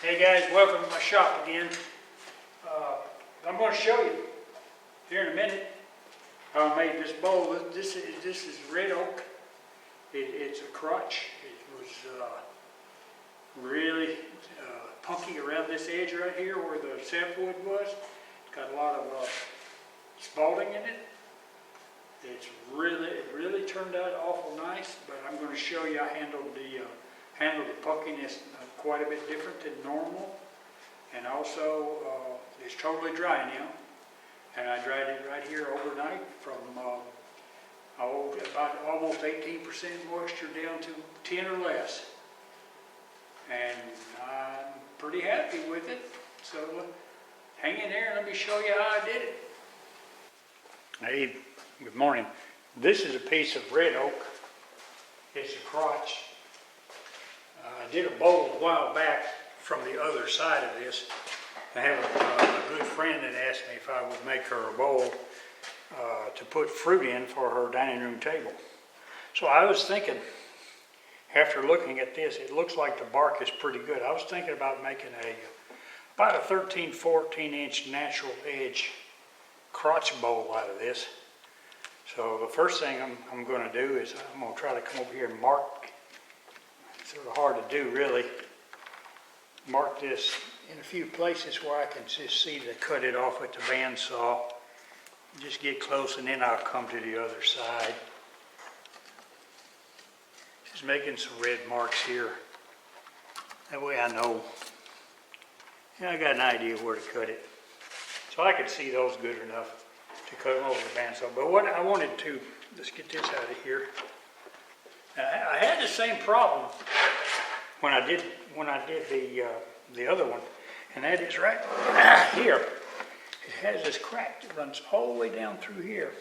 Hey guys, welcome to my shop again. I'm going to show you here in a minute how I made this bowl. This is red oak. It's a crotch. It was really punky around this edge right here where the sapwood was. It's got a lot of spalding in it. It really turned out awful nice, but I'm going to show you I handled the punkiness quite a bit different than normal. And also, it's totally dry now. And I dried it right here overnight from about almost 18% moisture down to 10 or less. And I'm pretty happy with it. So hang in there and let me show you how I did it. Hey, good morning. This is a piece of red oak. It's a crotch. I did a bowl a while back from the other side of this. I have a good friend that asked me if I would make her a bowl to put fruit in for her dining room table. So I was thinking, after looking at this, it looks like the bark is pretty good. I was thinking about making about a 13-14 inch natural edge crotch bowl out of this. So the first thing I'm going to do is I'm going to try to come over here and mark. It's sort of hard to do really. Mark this in a few places where I can just see to cut it off with the bandsaw. Just get close and then I'll come to the other side. Just making some red marks here. That way I know. Yeah, I got an idea where to cut it. So I can see those good enough to cut them over the bandsaw. But what I wanted to, let's get this out of here. Now, I had the same problem when I did the other one, and that is right here. It has this crack that runs all the way down through here.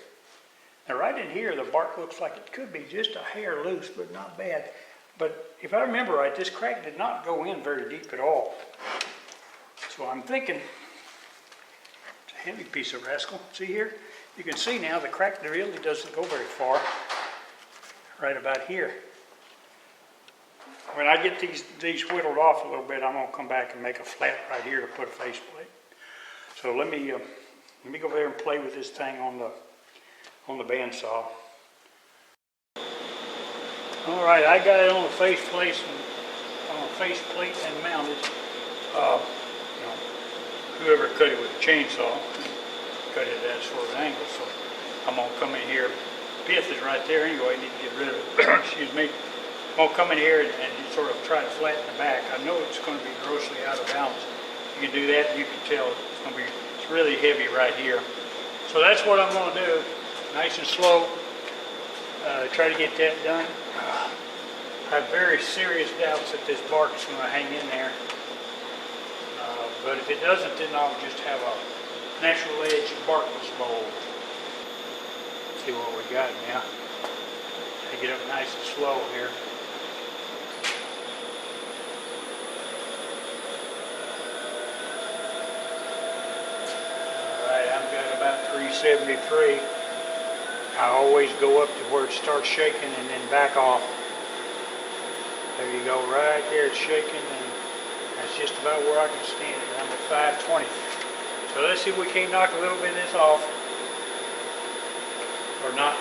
Now right in here, the bark looks like it could be just a hair loose, but not bad. But if I remember right, this crack did not go in very deep at all. So I'm thinking, it's a heavy piece of rascal. See here? You can see now the crack really doesn't go very far. Right about here. When I get these whittled off a little bit, I'm going to come back and make a flat right here to put a faceplate. So let me go over there and play with this thing on the bandsaw. All right, I got it on the faceplate and mounted. Whoever cut it with a chainsaw cut it at that sort of angle. So I'm going to come in here. Pith is right there anyway. I need to get rid of it. Excuse me. I'm going to come in here and sort of try to flatten the back. I know it's going to be grossly out of balance. You can do that, and you can tell it's really heavy right here. So that's what I'm going to do. Nice and slow. Try to get that done. I have very serious doubts that this bark is going to hang in there. But if it doesn't, then I'll just have a natural edge barkless bowl. Let's see what we got now. Take it up nice and slow here. About 373. I always go up to where it starts shaking and then back off. There you go, right there it's shaking, and that's just about where I can stand it. I'm at 520. So let's see if we can't knock a little bit of this off. Or not.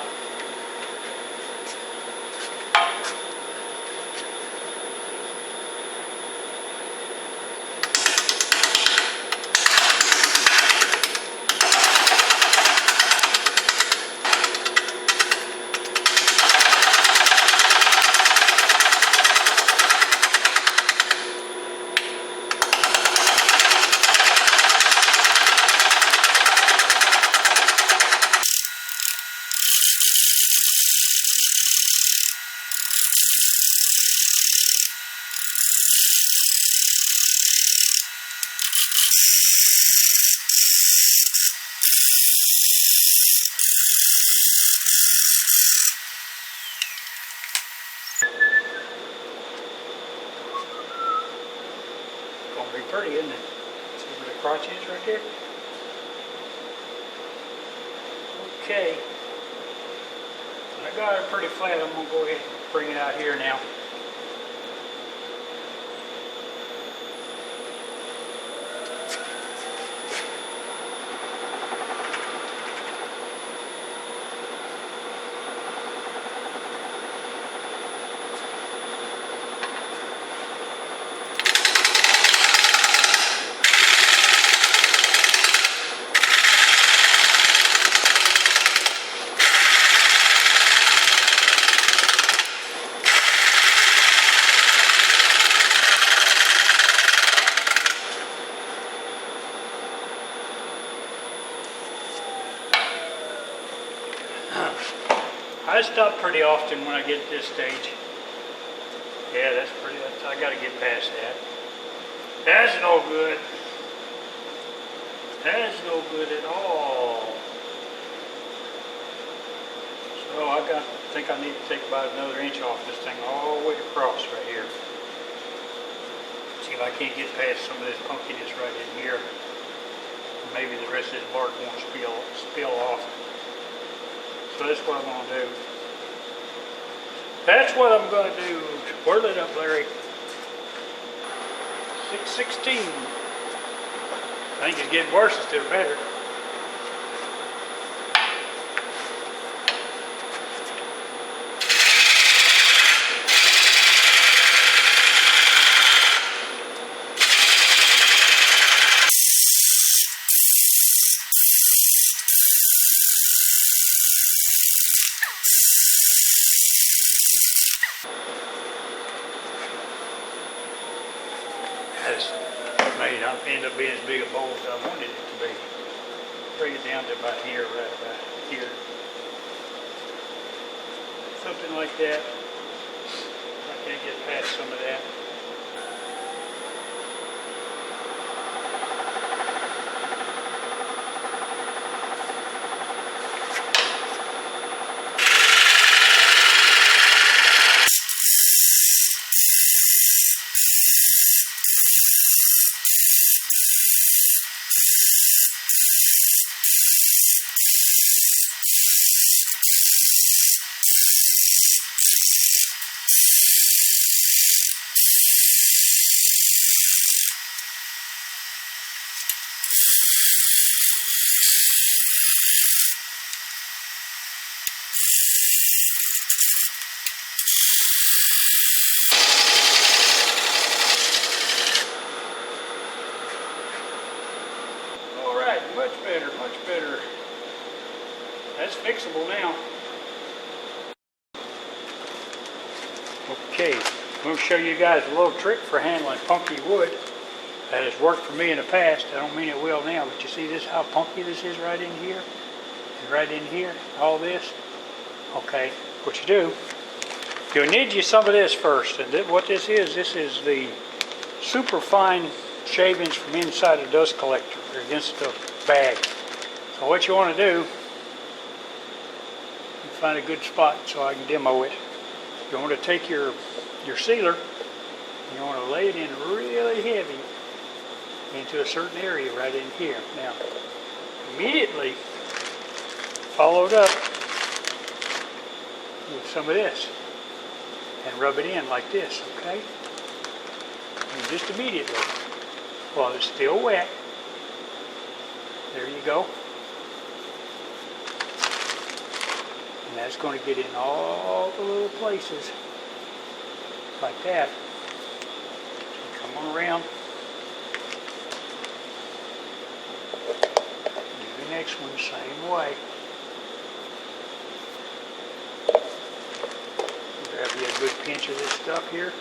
Pretty, isn't it? See where the crotch is right there? Okay. I got it pretty flat. I'm going to go ahead and bring it out here now. I stop pretty often when I get to this stage. Yeah, I gotta get past that. That's no good. That's no good at all. So I think I need to take about another inch off this thing all the way across right here. See if I can't get past some of this punkiness right in here. Maybe the rest of this bark won't spill off. So that's what I'm going to do. That's what I'm going to do. Whirl it up, Larry. 616. I think it's getting worse instead of better. It may not end up being as big a bowl as I wanted it to be. Bring it down to about here, right about here. Something like that. I can't get past some of that. Much better. That's fixable now. Okay, I'm going to show you guys a little trick for handling punky wood that has worked for me in the past. I don't mean it will now, but you see this, how punky this is right in here? And right in here, all this. Okay, what you do, you'll need you some of this first. And what this is the super fine shavings from inside a dust collector against the bag. So what you want to do, find a good spot so I can demo it. You want to take your sealer, and you want to lay it in really heavy into a certain area right in here. Now, immediately follow it up with some of this and rub it in like this, okay? And just immediately, while it's still wet, there you go. And that's going to get in all the little places like that. So come on around. Do the next one the same way. Grab you a good pinch of this stuff here.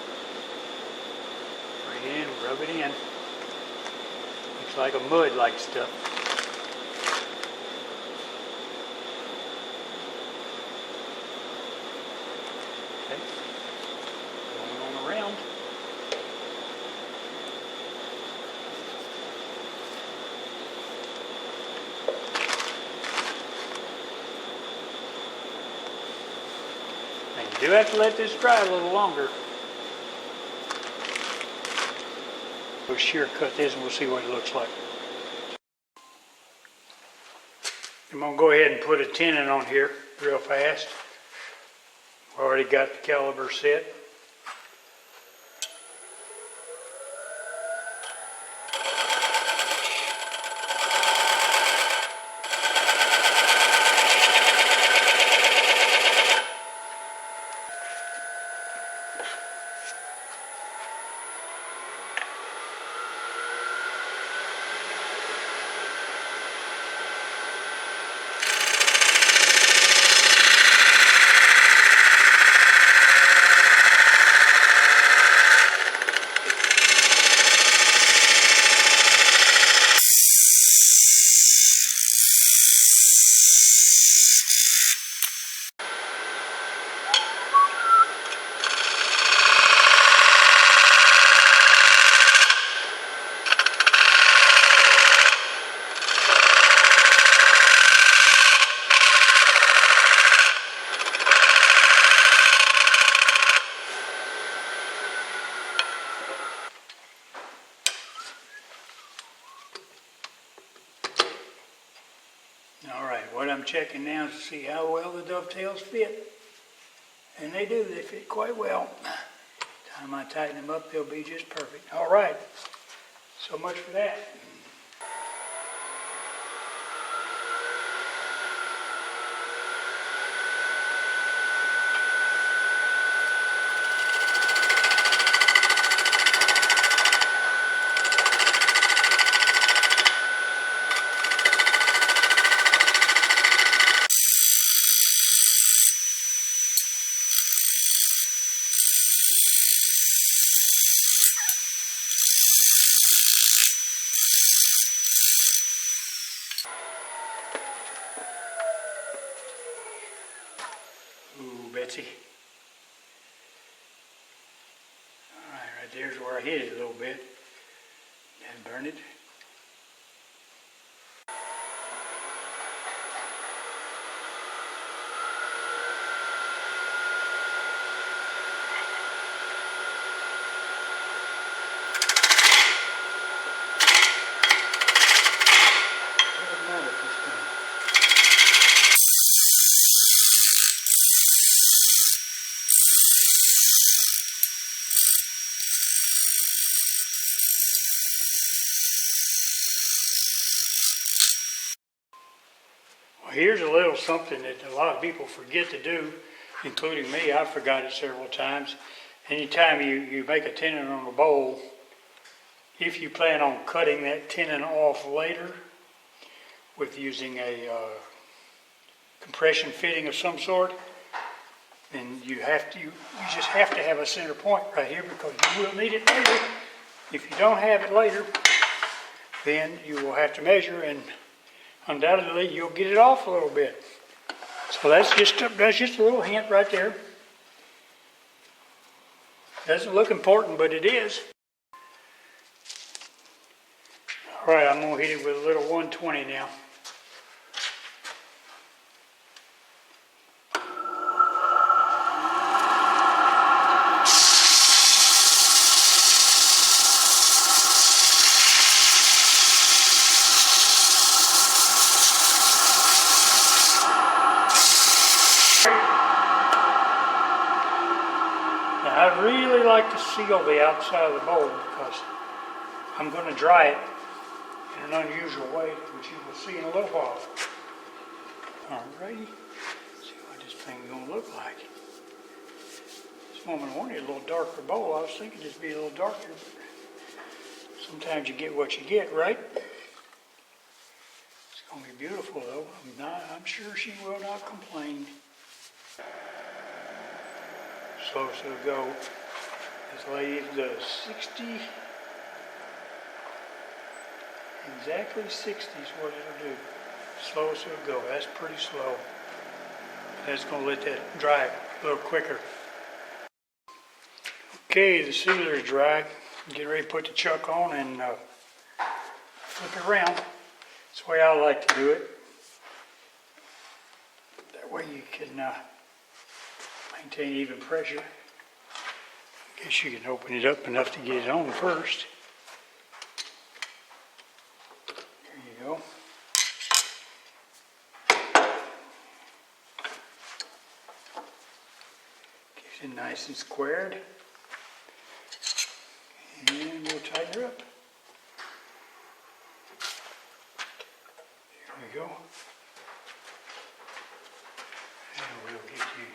Right in, rub it in. Looks like a mud-like stuff. Okay. Going on around. And you do have to let this dry a little longer. We'll shear cut this and we'll see what it looks like. I'm going to go ahead and put a tenon on here real fast. Already got the caliber set. All right, what I'm checking now is to see how well the dovetails fit. And they do, they fit quite well. Time I tighten them up, they'll be just perfect. All right, so much for that. Ooh, Betsy. All right there's where I hit it a little bit and burn it. Well, here's a little something that a lot of people forget to do, including me. I forgot it several times. Anytime you make a tenon on a bowl, if you plan on cutting that tenon off later with using a compression fitting of some sort, then you just have to have a center point right here, because you will need it later. If you don't have it later, then you will have to measure, and undoubtedly you'll get it off a little bit. So that's just a little hint right there. Doesn't look important, but it is. All right, I'm gonna hit it with a little 120 now. Now, I really like to seal the outside of the bowl because I'm going to dry it in an unusual way, which you will see in a little while. Alrighty, see what this thing's going to look like. This woman wanted a little darker bowl. I was thinking it'd be a little darker, but sometimes you get what you get, right? It's going to be beautiful though. I'm sure she will not complain. Slow as it'll go. This lady does 60. Exactly 60 is what it'll do. Slow as it'll go. That's pretty slow. That's going to let that dry a little quicker. Okay, the sealer is dry. Get ready to put the chuck on and flip it around. That's the way I like to do it. That way you can maintain even pressure. I guess you can open it up enough to get it on first. There you go. Keeps it nice and squared. And we'll tighten her up. There we go. And we'll get you.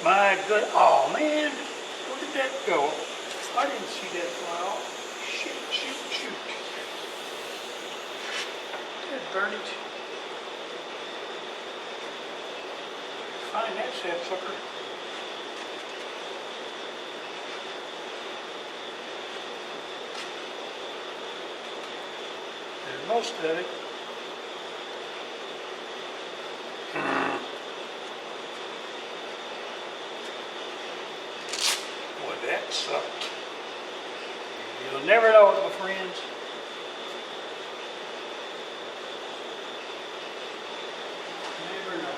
My good, oh man, where did that go? I didn't see that fly off. Shoot, shoot, shoot. That burn it. Find that sapsucker. There's most of it. Boy, that sucked. You'll never know it, my friends. Never know.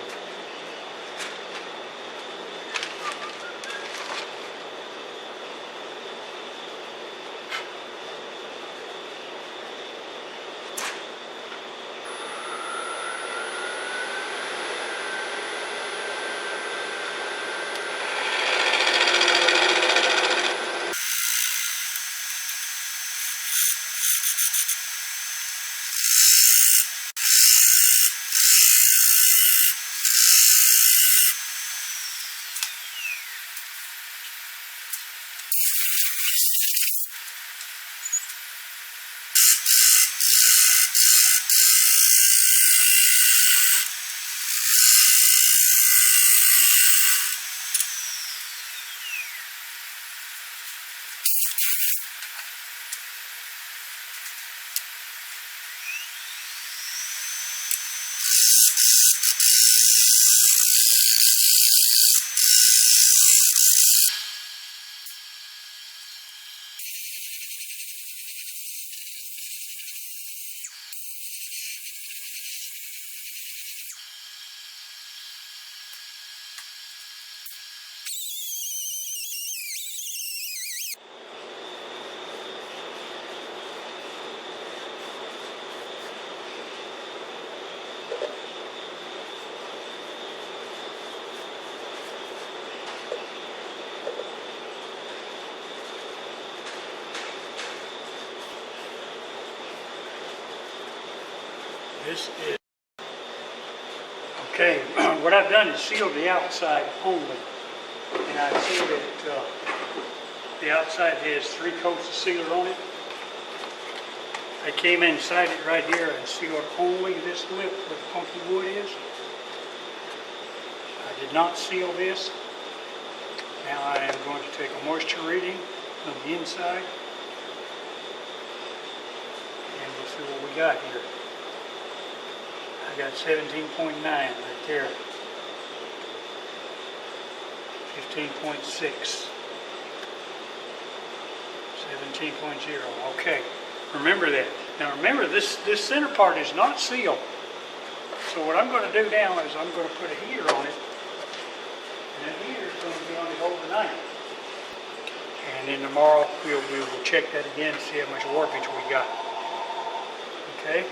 This is, okay, what I've done is sealed the outside only. And I see that the outside has 3 coats of sealer on it. I came inside it right here and sealed only this lip where the punky wood is. I did not seal this. Now I am going to take a moisture reading on the inside. And we'll see what we got here. I got 17.9 right there. 15.6. 17.0. Okay. Remember that. Now remember, this center part is not sealed. So what I'm going to do now is I'm going to put a heater on it. And that heater is going to be on it overnight. And then tomorrow we will check that again to see how much warpage we got. Okay?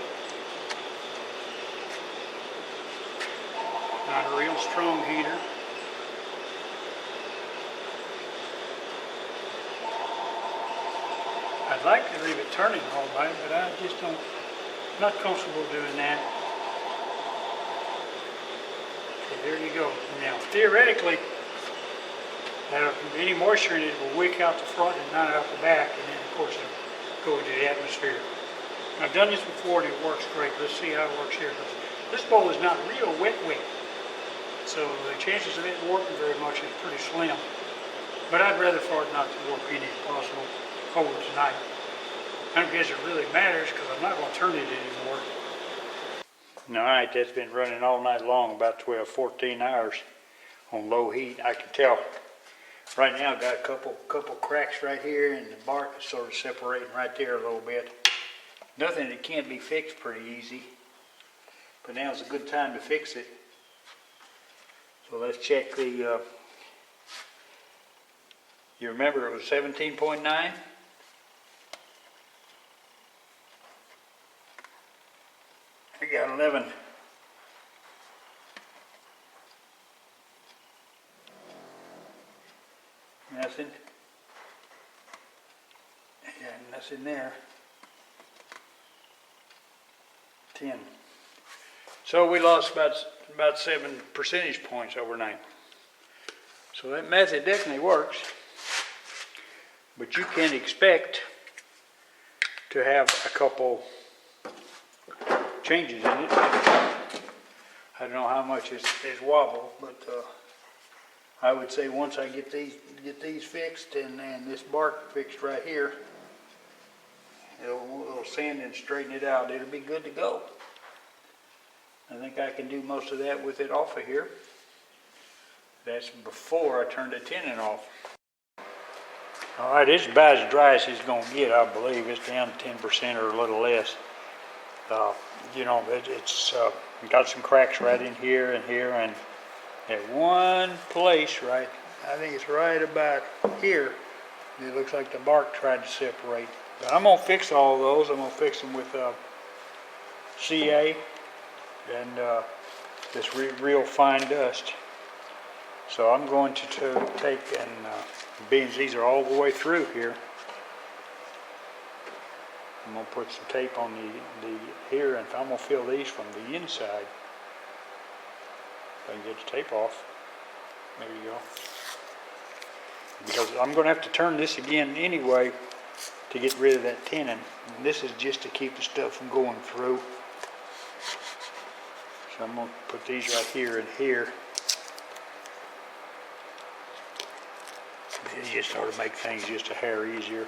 Not a real strong heater. I'd like to leave it turning all night, but I just don't, not comfortable doing that. Okay, there you go. Now, theoretically, any moisture in it will wick out the front and not out the back, and then, of course, it'll go into the atmosphere. I've done this before, and it works great. Let's see how it works here. This bowl is not real wet. So the chances of it warping very much is pretty slim. But I'd rather for it not to warp any if possible over tonight. I don't guess it really matters because I'm not going to turn it anymore. All right, that's been running all night long, about 12, 14 hours on low heat. I can tell right now I've got a couple cracks right here, and the bark is sort of separating right there a little bit. Nothing that can't be fixed pretty easy, but now's a good time to fix it. So let's check the, you remember it was 17.9? I got 11. Nothing. Yeah, nothing there. 10. So we lost about 7 percentage points overnight. So that method definitely works, but you can expect to have a couple changes in it. I don't know how much is wobble, but I would say once I get these fixed and this bark fixed right here, it'll sand and straighten it out. It'll be good to go. I think I can do most of that with it off of here. That's before I turn the tenon off. All right, it's about as dry as it's going to get, I believe. It's down 10% or a little less. You know, it's got some cracks right in here and here, and at one place, right, I think it's right about here, it looks like the bark tried to separate. But I'm going to fix all of those. I'm going to fix them with CA and this real fine dust. So I'm going to take and being these are all the way through here, I'm going to put some tape on the here, and I'm going to fill these from the inside. If I can get the tape off. There you go. Because I'm going to have to turn this again anyway to get rid of that tenon. And this is just to keep the stuff from going through. So I'm going to put these right here and here. It just sort of make things just a hair easier.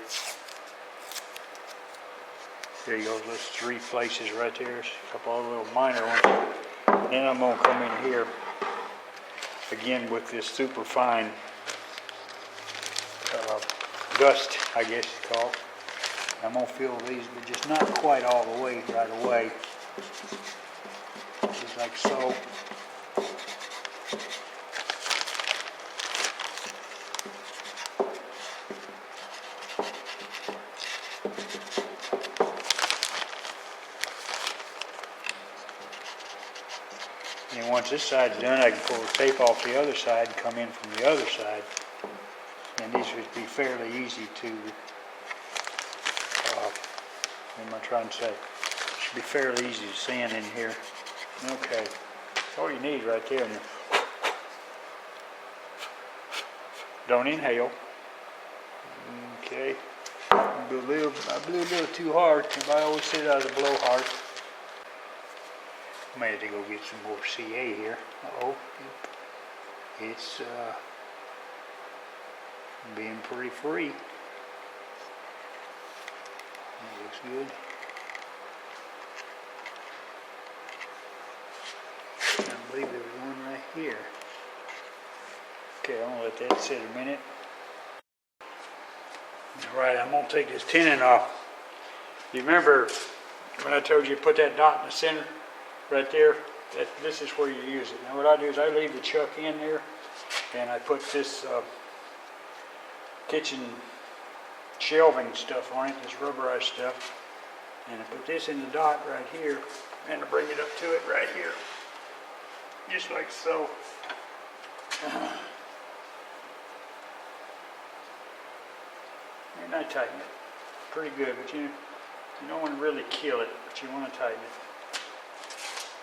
There you go, those 3 places right there. A couple of little minor ones. Then I'm going to come in here again with this super fine dust, I guess it's called. I'm going to fill these, but just not quite all the way right away. Just like so. And once this side's done, I can pull the tape off the other side and come in from the other side. And these would be fairly easy to, what am I trying to say? Should be fairly easy to sand in here. Okay, that's all you need right there. Don't inhale. Okay, I blew a little too hard. I always said I was a blowhard. I may have to go get some more CA here. Uh-oh. It's being pretty free. That looks good. I believe there was one right here. Okay, I'm gonna let that sit a minute. Alright, I'm gonna take this tenon off. You remember when I told you to put that dot in the center? Right there, this is where you use it. Now what I do is I leave the chuck in there, and I put this kitchen shelving stuff on it, this rubberized stuff, and I put this in the dot right here, and I bring it up to it right here, just like so. And I tighten it pretty good, but you don't want to really kill it, but you want to tighten it.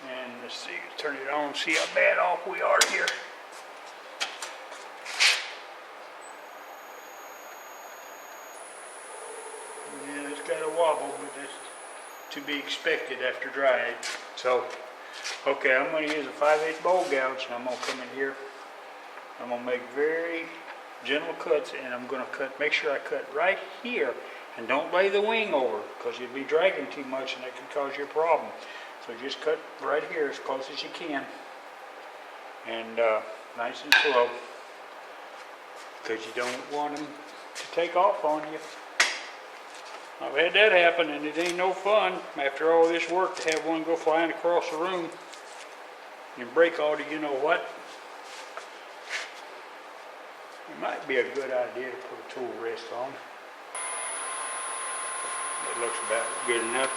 And let's see, turn it on, see how bad off we are here. Yeah, it's got a wobble, but that's to be expected after drying. So, okay, I'm going to use a 5/8 bowl gouge, and I'm going to come in here. I'm going to make very gentle cuts, and I'm going to make sure I cut right here. And don't lay the wing over, because you'll be dragging too much, and that could cause you a problem. So just cut right here as close as you can, and nice and slow, because you don't want them to take off on you. I've had that happen, and it ain't no fun after all this work to have one go flying across the room and break all the you know what. It might be a good idea to put a tool rest on. That looks about good enough.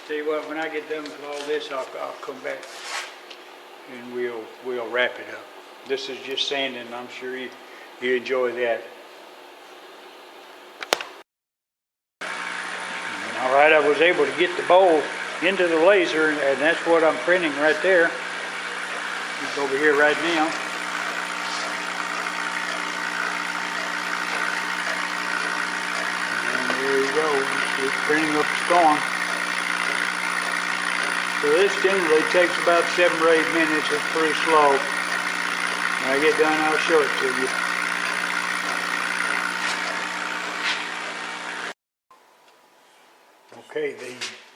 Tell you what, when I get done with all this, I'll come back and we'll wrap it up. This is just sanding. I'm sure you enjoy that. All right, I was able to get the bowl into the laser, and that's what I'm printing right there. It's over here right now. And there you go. It's printing up the storm. So this generally takes about 7 or 8 minutes. It's pretty slow. When I get done, I'll show it to you. Okay,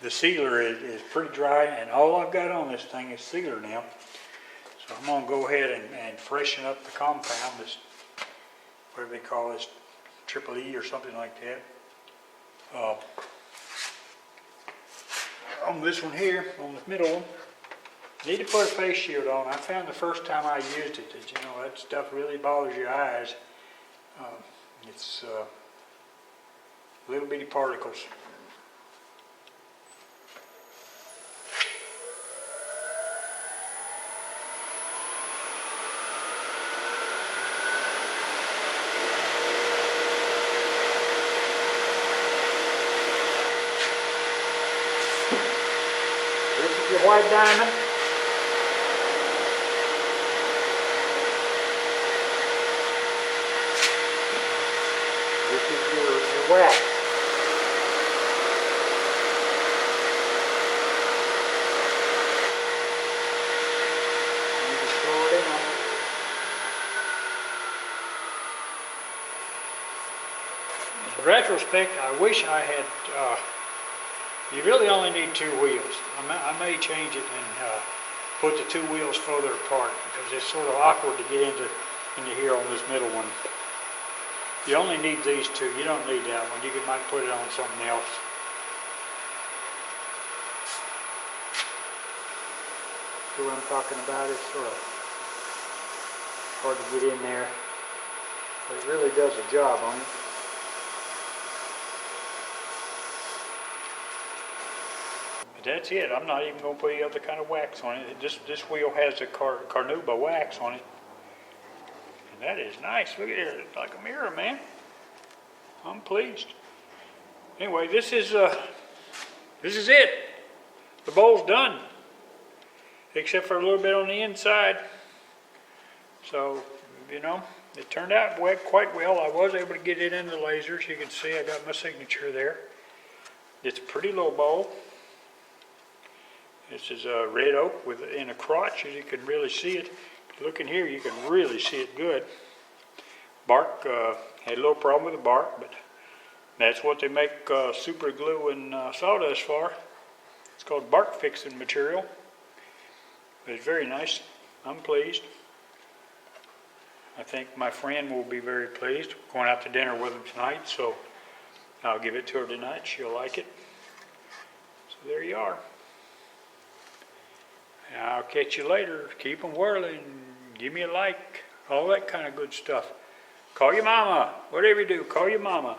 the sealer is pretty dry, and all I've got on this thing is sealer now. So I'm going to go ahead and freshen up the compound, this, whatever they call this, triple E or something like that. On this one here, on the middle one, need to put a face shield on. I found the first time I used it that, you know, that stuff really bothers your eyes. It's little bitty particles. Your white diamond. This is your wax. You just throw it in. In retrospect, I wish I had you really only need 2 wheels. I may change it and put the 2 wheels further apart because it's sort of awkward to get into here on this middle one. You only need these 2. You don't need that one. You might put it on something else. See what I'm talking about? It's sort of hard to get in there, but it really does a job on it. But that's it. I'm not even going to put any other kind of wax on it. This wheel has a carnauba wax on it. And that is nice. Look at it. It's like a mirror, man. I'm pleased. Anyway, this is it. The bowl's done. Except for a little bit on the inside. So, you know, it turned out quite well. I was able to get it in the lasers. You can see I got my signature there. It's a pretty little bowl. This is a red oak in a crotch, as you can really see it. Look in here, you can really see it good. Bark, had a little problem with the bark, but that's what they make super glue and sawdust for. It's called bark fixing material. It's very nice. I'm pleased. I think my friend will be very pleased. We're going out to dinner with him tonight, so I'll give it to her tonight. She'll like it. So there you are. I'll catch you later. Keep them whirling. Give me a like. All that kind of good stuff. Call your mama. Whatever you do, call your mama.